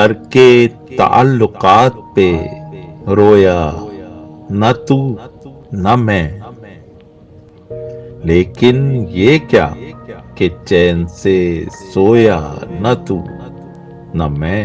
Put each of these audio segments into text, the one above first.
ترکے تعلقات پہ رویا نہ تو نہ میں، لیکن یہ کیا کہ چین سے سویا نہ تو نہ میں۔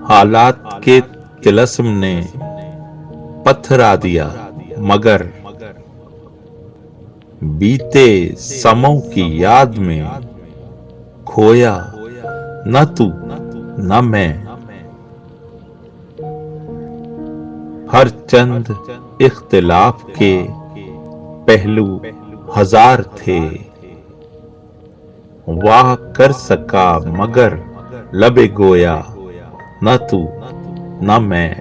حالات کے طلسم نے پتھرا دیا مگر بیتے سموں کی یاد میں کھویا نہ تو نہ میں۔ ہر چند اختلاف کے پہلو ہزار تھے، واہ کر سکا مگر لب گویا نہ تو نہ میں۔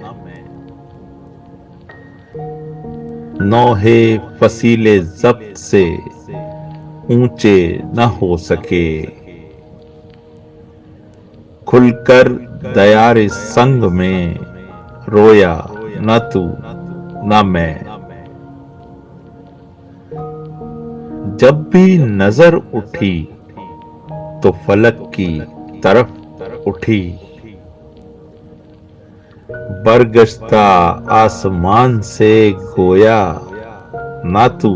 نوحے فصیل ضبط سے اونچے نہ ہو سکے، کھل کر دیار سنگ میں رویا نہ تو نہ میں۔ جب بھی نظر اٹھی تو فلک کی طرف اٹھی، برگشتہ آسمان سے گویا نہ تو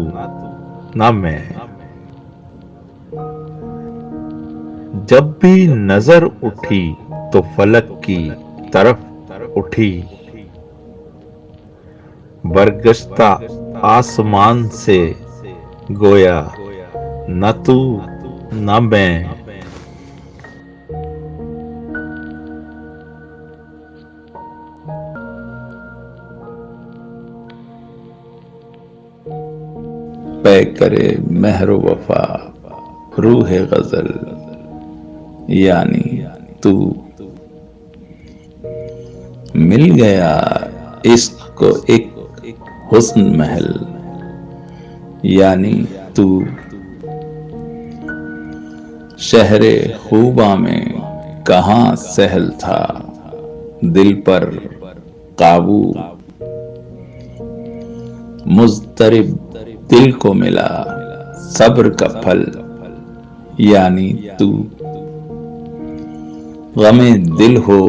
نہ میں۔ جب بھی نظر اٹھی تو فلک کی طرف اٹھی، برگشتہ آسمان سے گویا نہ تو نہ میں۔ پے کرے مہر و وفا روح غزل یعنی تو، مل گیا عشق کو ایک حسن محل یعنی تو۔ شہر خوباں میں کہاں سہل تھا دل پر قابو، مضطرب دل کو ملا صبر کا پھل یعنی تو۔ غم دل ہو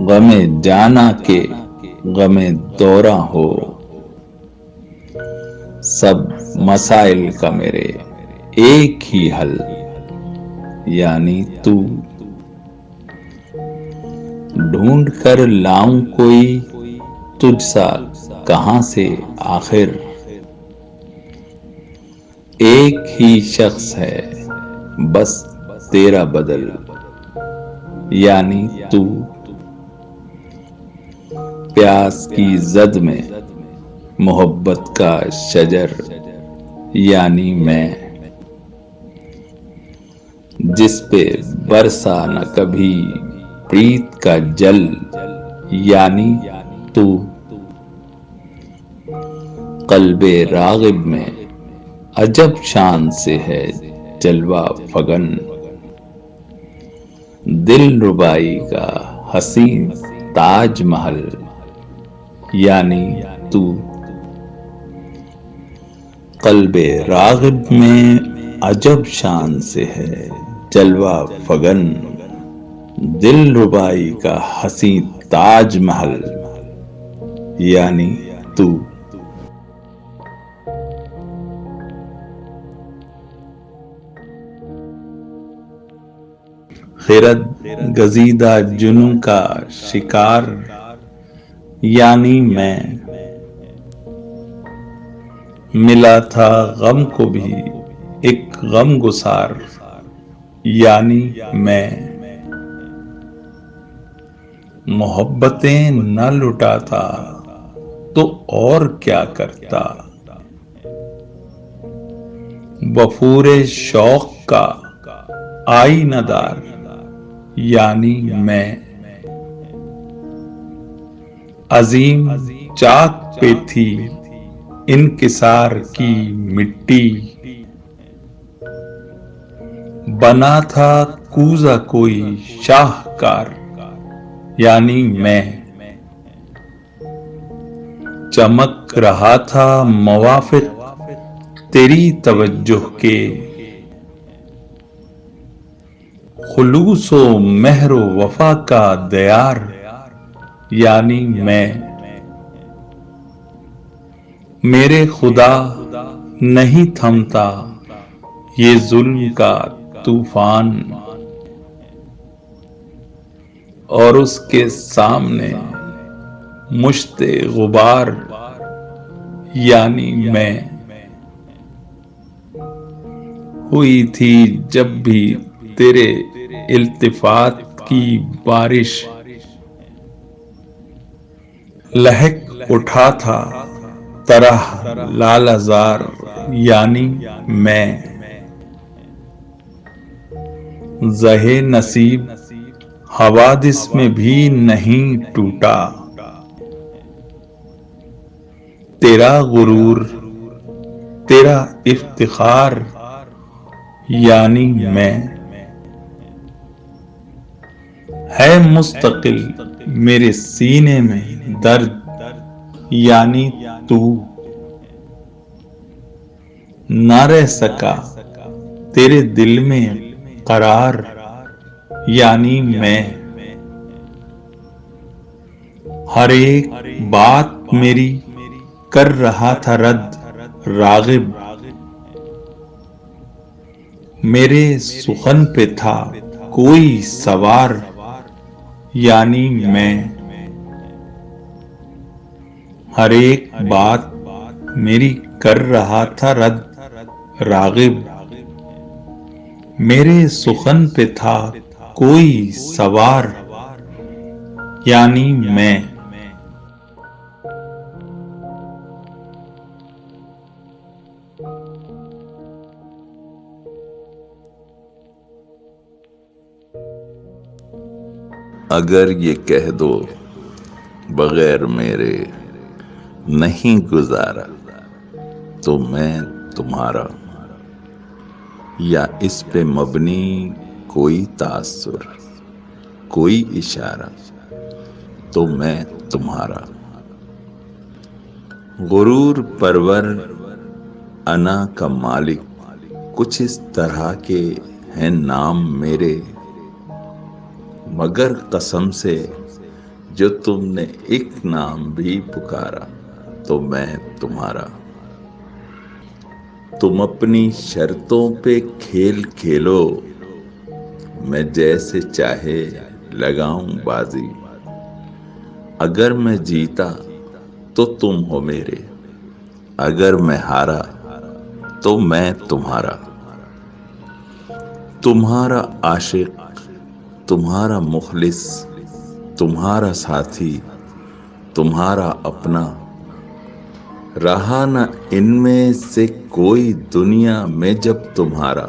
غم جانا کے غم دورہ ہو، سب مسائل کا میرے ایک ہی حل یعنی تو۔ ڈھونڈ کر لاؤں کوئی تجھ سا کہاں سے آخر، ایک ہی شخص ہے بس تیرا بدل یعنی تو۔ پیاس کی زد میں محبت کا شجر یعنی میں، جس پہ برسا نہ کبھی پریت کا جل یعنی تو۔ قلب راغب میں عجب شان سے ہے جلوہ فگن، دل ربائی کا حسین تاج محل یعنی تو۔ قلب راغب میں عجب شان سے ہے جلوہ فگن، دل ربائی کا حسین تاج محل یعنی تو۔ خرد گزیدہ جنوں کا شکار یعنی میں، ملا تھا غم کو بھی ایک غم گسار یعنی میں، محبتیں نہ لٹاتا تو اور کیا کرتا، وفور شوق کا آئینہ دار یعنی میں، عظیم چاک پہ تھی انکسار کی مٹی، بنا تھا کوزہ کوئی شاہکار یعنی میں، چمک رہا تھا موافق تیری توجہ کے، خلوص و مہر و وفا کا دیار یعنی میں، میرے خدا نہیں تھمتا یہ ظلم کا طوفان، اور اس کے سامنے مشت غبار یعنی میں، ہوئی تھی جب بھی تیرے التفات کی بارش، لہک اٹھا تھا طرح لالہ زار یعنی میں، زہ نصیب حوادث میں بھی نہیں ٹوٹا، تیرا غرور تیرا افتخار یعنی میں، ہے مستقل میرے سینے میں درد یعنی تو، نہ رہ سکا تیرے دل میں قرار یعنی میں، ہر ایک بات میری کر رہا تھا رد راغب، میرے سخن پہ تھا کوئی سوار یعنی میں، ہر ایک بات میری کر رہا تھا رد راغب، میرے سخن پہ تھا کوئی سوار یعنی میں، اگر یہ کہہ دو بغیر میرے نہیں گزارا تو میں تمہارا، یا اس پہ مبنی کوئی تاثر کوئی اشارہ تو میں تمہارا، غرور پرور انا کا مالک کچھ اس طرح کے ہیں نام میرے، مگر قسم سے جو تم نے ایک نام بھی پکارا تو میں تمہارا، تم اپنی شرطوں پہ کھیل کھیلو میں جیسے چاہے لگاؤں بازی، اگر میں جیتا تو تم ہو میرے، اگر میں ہارا تو میں تمہارا، تمہارا عاشق تمہارا مخلص تمہارا ساتھی تمہارا اپنا، رہا نہ ان میں سے کوئی دنیا میں جب تمہارا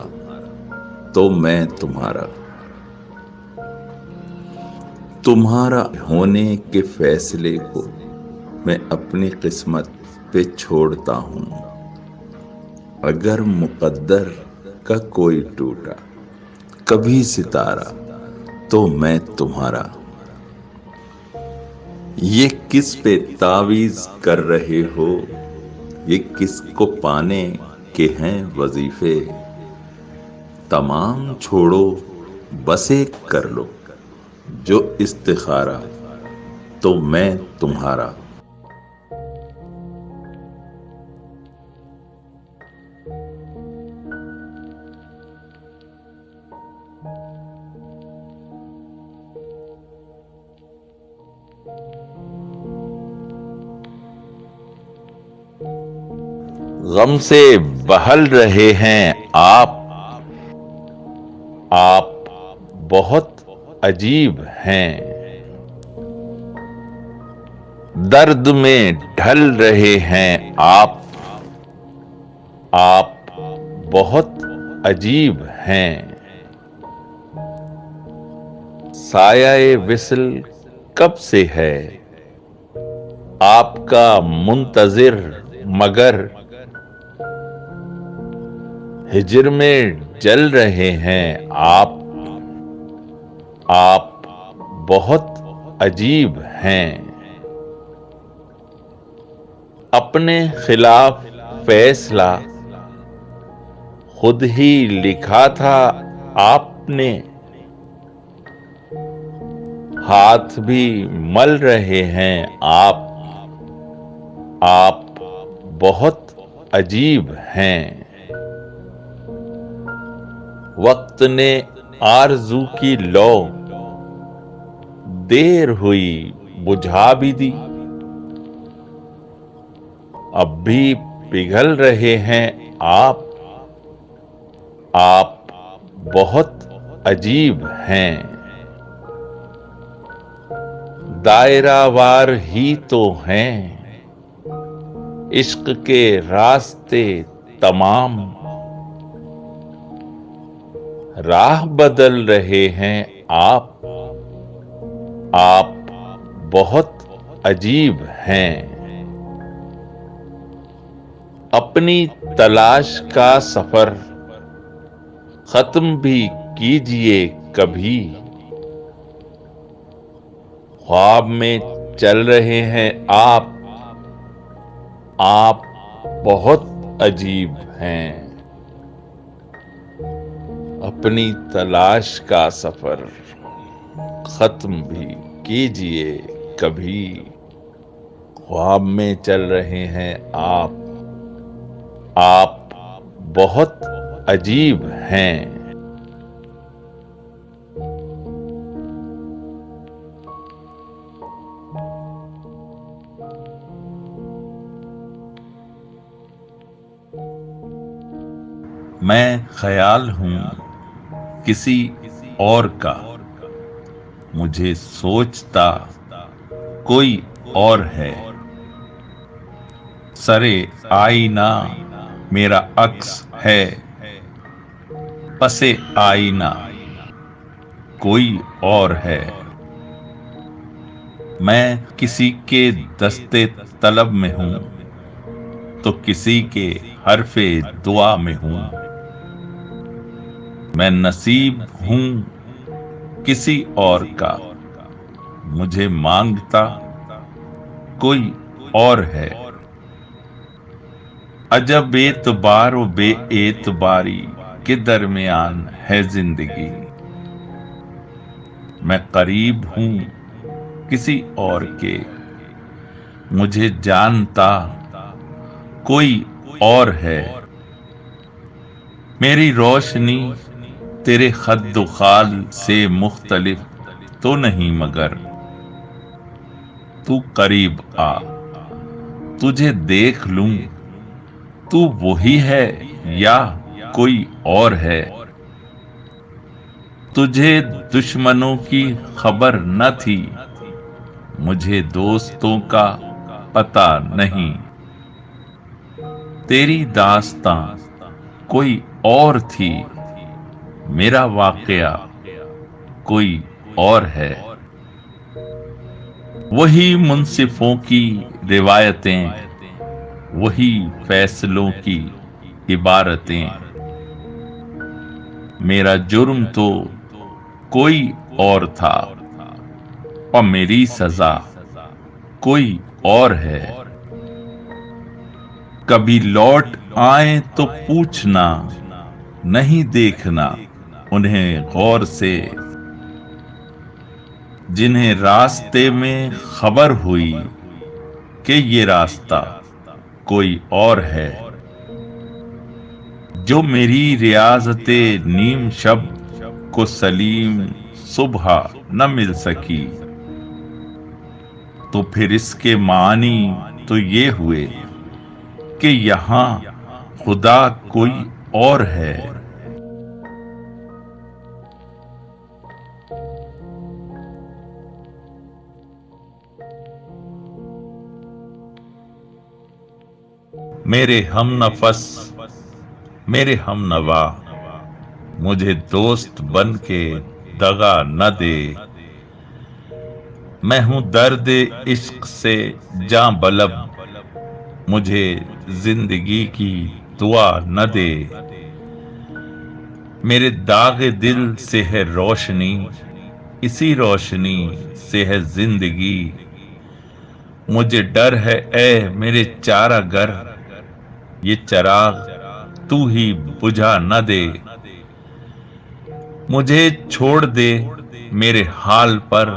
تو میں تمہارا، تمہارا ہونے کے فیصلے کو میں اپنی قسمت پہ چھوڑتا ہوں، اگر مقدر کا کوئی ٹوٹا کبھی ستارہ تو میں تمہارا، یہ کس پہ تعویذ کر رہے ہو، یہ کس کو پانے کے ہیں وظیفے، تمام چھوڑو بس ایک کر لو جو استخارہ تو میں تمہارا، غم سے بہل رہے ہیں آپ بہت عجیب ہیں، درد میں ڈھل رہے ہیں آپ بہت عجیب ہیں، سایہ وصل کب سے ہے آپ کا منتظر، مگر ہجر میں جل رہے ہیں آپ بہت عجیب ہیں، اپنے خلاف فیصلہ خود ہی لکھا تھا آپ نے، ہاتھ بھی مل رہے ہیں آپ بہت عجیب ہیں۔ وقت نے آرزو کی لو دیر ہوئی بجھا بھی دی، اب بھی پگھل رہے ہیں آپ بہت عجیب ہیں۔ دائرہ وار ہی تو ہیں عشق کے راستے تمام، راہ بدل رہے ہیں آپ بہت عجیب ہیں۔ اپنی تلاش کا سفر ختم بھی کیجئے کبھی، خواب میں چل رہے ہیں آپ بہت عجیب ہیں۔ اپنی تلاش کا سفر ختم بھی کیجئے کبھی، خواب میں چل رہے ہیں آپ بہت عجیب ہیں۔ میں خیال ہوں کسی اور کا، مجھے سوچتا کوئی اور ہے، سرے آئینہ میرا عکس ہے، پسے آئینہ کوئی اور ہے۔ میں کسی کے دستے طلب میں ہوں تو کسی کے حرف دعا میں ہوں، میں نصیب ہوں کسی اور کا، مجھے مانگتا کوئی اور ہے۔ عجب اعتبار و بے اعتباری کے درمیان ہے زندگی، میں قریب ہوں کسی اور کے، مجھے جانتا کوئی اور ہے۔ میری روشنی تیرے خد و خال سے مختلف تو نہیں، مگر تو قریب آ تجھے دیکھ لوں، تو وہی ہے یا کوئی اور ہے۔ تجھے دشمنوں کی خبر نہ تھی، مجھے دوستوں کا پتہ نہیں، تیری داستاں کوئی اور تھی، میرا واقعہ کوئی اور ہے۔ وہی منصفوں کی روایتیں، وہی فیصلوں کی عبارتیں، میرا جرم تو کوئی اور تھا اور میری سزا کوئی اور ہے۔ کبھی لوٹ آئیں تو پوچھنا، نہیں دیکھنا انہیں غور سے، جنہیں راستے میں خبر ہوئی کہ یہ راستہ کوئی اور ہے۔ جو میری ریاضت نیم شب کو سلیم صبح نہ مل سکی، تو پھر اس کے معنی تو یہ ہوئے کہ یہاں خدا کوئی اور ہے۔ میرے ہم نفس میرے ہم نوا، مجھے دوست بن کے دغا نہ دے، میں ہوں درد عشق سے جاں بلب، مجھے زندگی کی دعا نہ دے۔ میرے داغ دل سے ہے روشنی، اسی روشنی سے ہے زندگی، مجھے ڈر ہے اے میرے چارہ گر، یہ چراغ تو ہی بجھا نہ دے۔ مجھے چھوڑ دے میرے حال پر،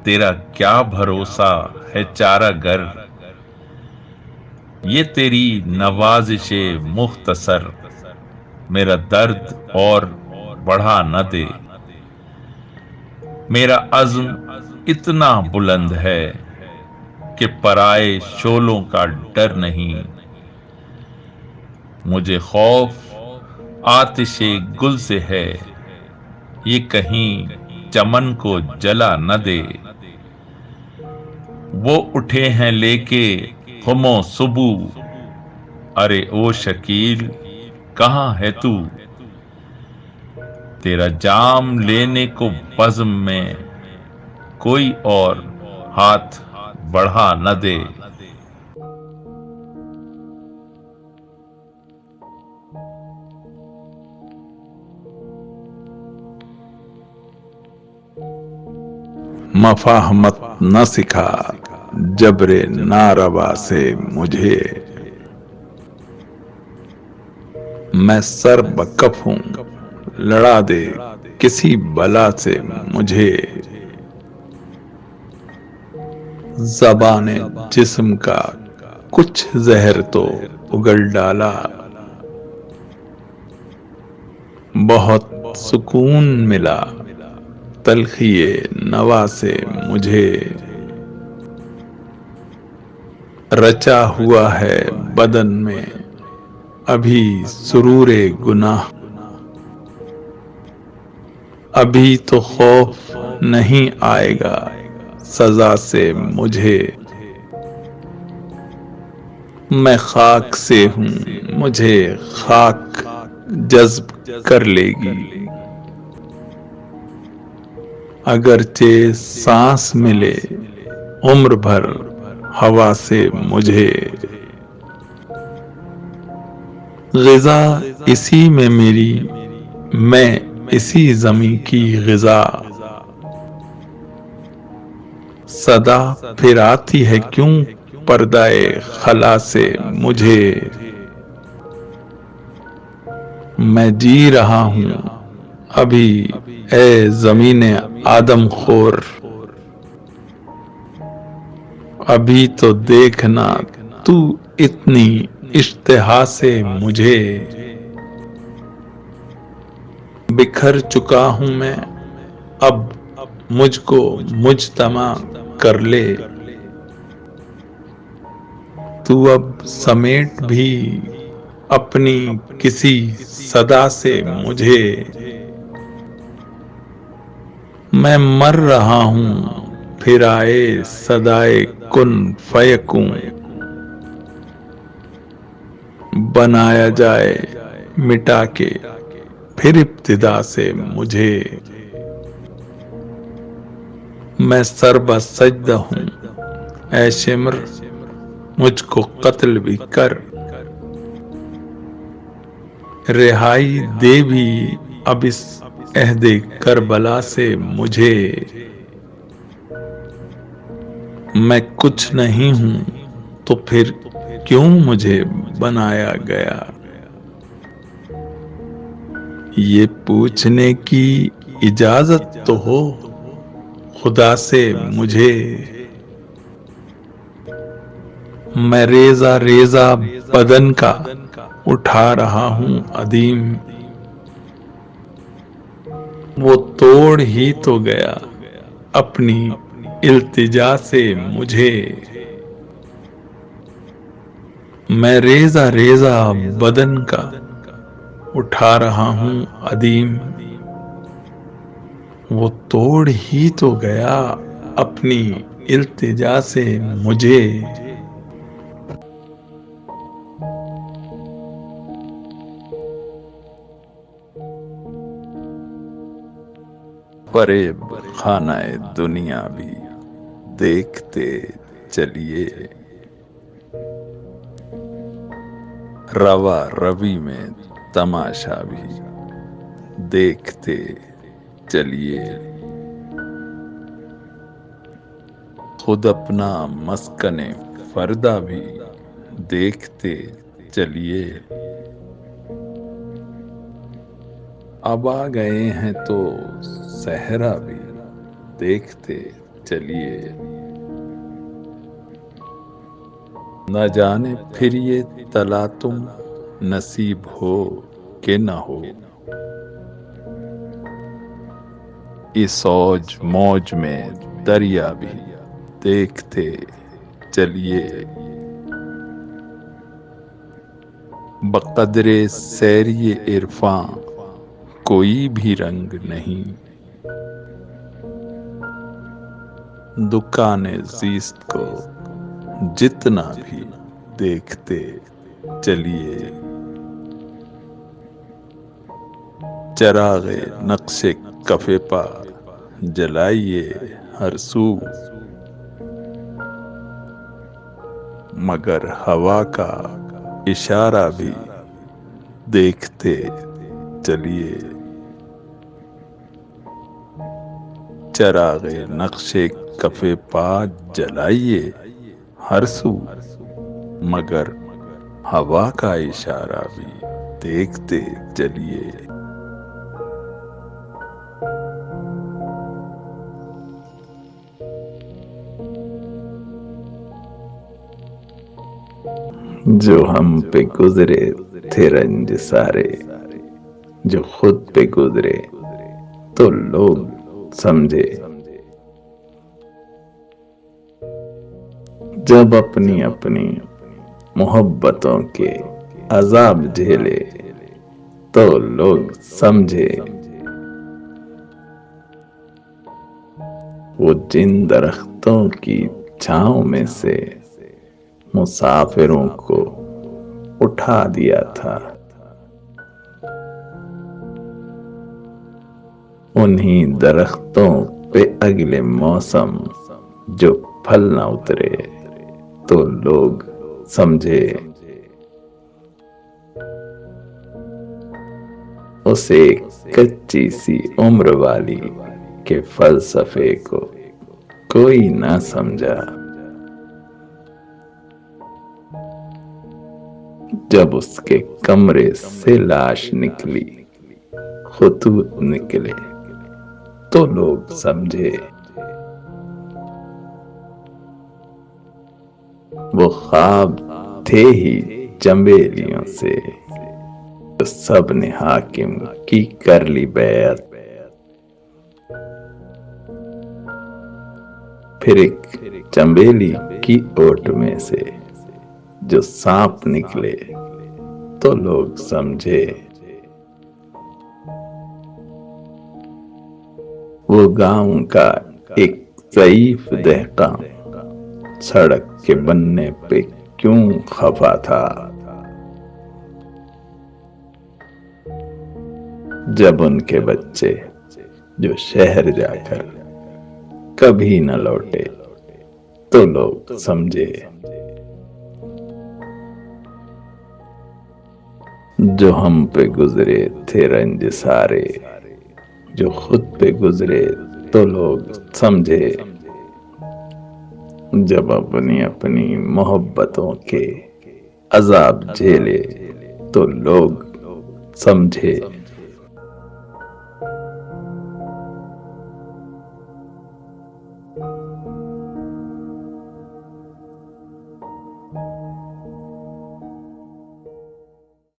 تیرا کیا بھروسہ ہے چارہ گر، یہ تیری نوازش مختصر میرا درد اور بڑھا نہ دے۔ میرا عزم اتنا بلند ہے کہ پرائے شعلوں کا ڈر نہیں۔ مجھے خوف آتش گل سے ہے، یہ کہیں چمن کو جلا نہ دے۔ وہ اٹھے ہیں لے کے ہم و صبو، ارے او شکیل کہاں ہے تو؟ تیرا جام لینے کو بزم میں کوئی اور ہاتھ بڑھا نہ دے۔ مفاہمت نہ سکھا جبر ناروا سے مجھے، میں سر بکف ہوں لڑا دے کسی بلا سے مجھے۔ زبان جسم کا کچھ زہر تو اگل ڈالا، بہت سکون ملا تلخی نوا سے مجھے۔ رچا ہوا ہے بدن میں ابھی سرور گناہ، ابھی تو خوف نہیں آئے گا سزا سے مجھے۔ میں خاک سے ہوں مجھے خاک جذب کر لے گی، اگرچہ سانس ملے عمر بھر ہوا سے مجھے۔ غذا اسی میں میری، میں اسی زمیں کی غذا، صدا پھر آتی ہے کیوں پردہ خلا سے مجھے۔ میں جی رہا ہوں ابھی اے زمین آدم خور، ابھی تو دیکھنا تو اتنی اشتہا سے مجھے۔ بکھر چکا ہوں میں اب مجھ کو مجتمع کر لے، تو اب سمیٹ بھی اپنی کسی صدا سے مجھے۔ میں مر رہا ہوں پھر آئے صدائے کن فیکوں، بنایا جائے مٹا کے پھر ابتدا سے مجھے۔ میں سر بسجدہ ہوں اے شمر، مجھ کو قتل بھی کر، رہائی دے بھی اب اس عہد کربلا سے مجھے۔ میں کچھ نہیں ہوں تو پھر کیوں مجھے بنایا گیا، یہ پوچھنے کی اجازت تو ہو خدا سے مجھے۔ میں ریزہ ریزہ بدن کا اٹھا رہا ہوں ادیم، وہ توڑ ہی تو گیا اپنی التجا سے مجھے۔ میں ریزہ ریزہ بدن کا اٹھا رہا ہوں ادیم، وہ توڑ ہی تو گیا اپنی التجا سے مجھے۔ فریب خانہ دنیا بھی دیکھتے چلیے، روا روی میں تماشا بھی دیکھتے چلیے۔ خود اپنا مسکن فردہ بھی دیکھتے چلیے۔ اب آ گئے ہیں تو صحرا بھی دیکھتے چلیے نہ جانے پھر یہ تلاطم نصیب ہو کہ نہ ہو، اس اوج موج میں دریا بھی دیکھتے چلیے، بقدر سیری عرفاں کوئی بھی رنگ نہیں، دکان زیست کو جتنا بھی دیکھتے چلیے، چراغ نقش کف پا جلائیے ہر سو، مگر ہوا کا اشارہ بھی دیکھتے چلیے، چراغ نقش کف پا جلائیے ہر سو، مگر ہوا کا اشارہ بھی دیکھتے چلیے، جو ہم پہ گزرے تھے رنج سارے، جو خود پہ گزرے تو لوگ سمجھے، جب اپنی اپنی محبتوں کے عذاب جھیلے تو لوگ سمجھے، وہ جن درختوں کی چھاؤں میں سے مسافروں کو اٹھا دیا تھا، انہی درختوں پہ اگلے موسم جو پھل نہ اترے تو لوگ سمجھے، اسے کچی سی عمر والی کے فلسفے کو کوئی نہ سمجھا، جب اس کے کمرے سے لاش نکلی خطوط نکلے تو لوگ سمجھے، وہ خواب تھے ہی چنبیلیوں سے تو سب نے حاکم کی کر لی بیعت، پھر ایک چنبیلی کی اوٹ میں سے جو سانپ نکلے تو لوگ سمجھے، وہ گاؤں کا ایک ضعیف دہقاں سڑک کے بننے پہ کیوں خفا تھا، جب ان کے بچے جو شہر جا کر کبھی نہ لوٹے تو لوگ سمجھے، جو ہم پہ گزرے تھے رنج سارے، جو خود پہ گزرے تو لوگ سمجھے، جب اپنی اپنی محبتوں کے عذاب جھیلے تو لوگ سمجھے۔